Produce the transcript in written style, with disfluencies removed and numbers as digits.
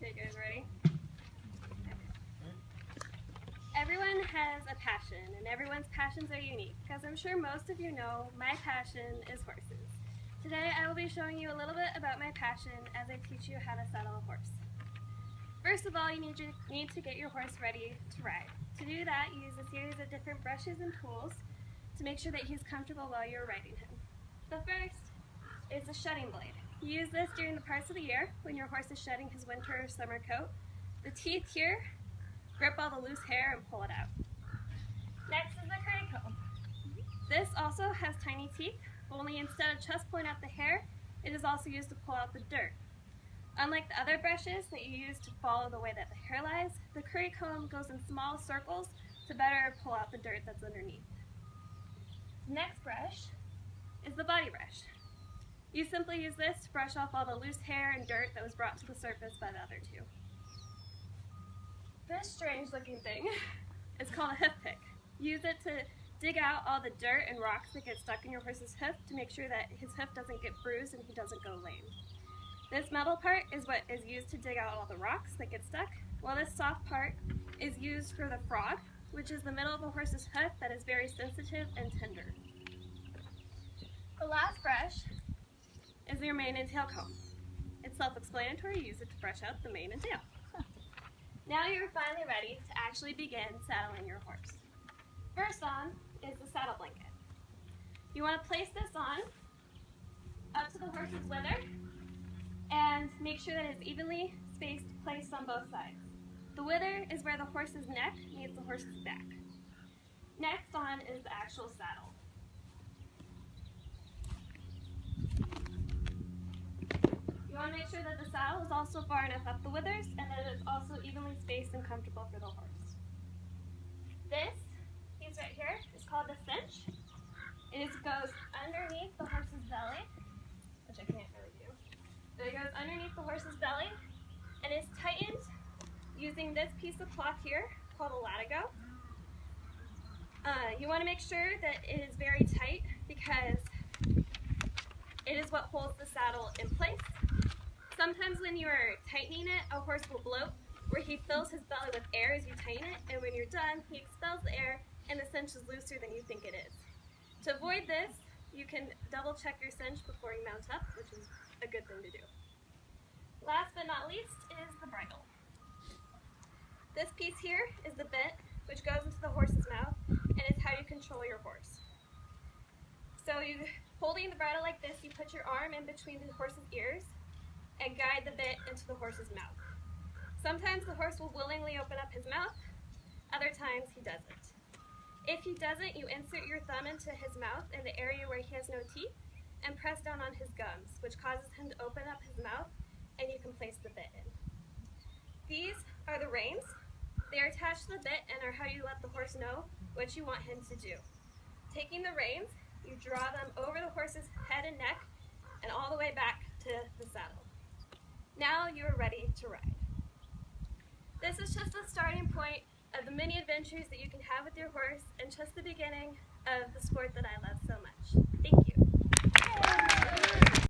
Okay, guys, ready? Everyone has a passion, and everyone's passions are unique. As I'm sure most of you know, my passion is horses. Today I will be showing you a little bit about my passion as I teach you how to saddle a horse. First of all, you need to get your horse ready to ride. To do that, you use a series of different brushes and tools to make sure that he's comfortable while you're riding him. The first is the shedding blade. You use this during the parts of the year when your horse is shedding his winter or summer coat. The teeth here grip all the loose hair and pull it out. Next is the curry comb. This also has tiny teeth, only instead of just pulling out the hair, it is also used to pull out the dirt. Unlike the other brushes that you use to follow the way that the hair lies, the curry comb goes in small circles to better pull out the dirt that's underneath. The next brush is the body brush. You simply use this to brush off all the loose hair and dirt that was brought to the surface by the other two. This strange looking thing is called a hoof pick. Use it to dig out all the dirt and rocks that get stuck in your horse's hoof to make sure that his hoof doesn't get bruised and he doesn't go lame. This metal part is what is used to dig out all the rocks that get stuck, while this soft part is used for the frog, which is the middle of a horse's hoof that is very sensitive and tender. The last brush is your mane and tail comb. It's self-explanatory, you use it to brush out the mane and tail. Now you're finally ready to actually begin saddling your horse. First on is the saddle blanket. You want to place this on up to the horse's wither and make sure that it's evenly spaced placed on both sides. The wither is where the horse's neck meets the horse's back. Next on is the actual saddle. You want to make sure that the saddle is also far enough up the withers and that it is also evenly spaced and comfortable for the horse. This piece right here is called the cinch. It goes underneath the horse's belly, which I can't really do. But it goes underneath the horse's belly and is tightened using this piece of cloth here called a latigo. You want to make sure that it is very tight because it is what holds the saddle in place. Sometimes when you are tightening it, a horse will bloat, where he fills his belly with air as you tighten it, and when you're done, he expels the air and the cinch is looser than you think it is. To avoid this, you can double check your cinch before you mount up, which is a good thing to do. Last but not least is the bridle. This piece here is the bit, which goes into the horse's mouth, and is how you control your horse. So holding the bridle like this, you put your arm in between the horse's ears and guide the bit into the horse's mouth. Sometimes the horse will willingly open up his mouth, other times he doesn't. If he doesn't, you insert your thumb into his mouth in the area where he has no teeth and press down on his gums, which causes him to open up his mouth and you can place the bit in. These are the reins. They are attached to the bit and are how you let the horse know what you want him to do. Taking the reins, you draw them over the horse's head and neck and all the way back to the saddle. Now you are ready to ride. This is just the starting point of the many adventures that you can have with your horse and just the beginning of the sport that I love so much. Thank you.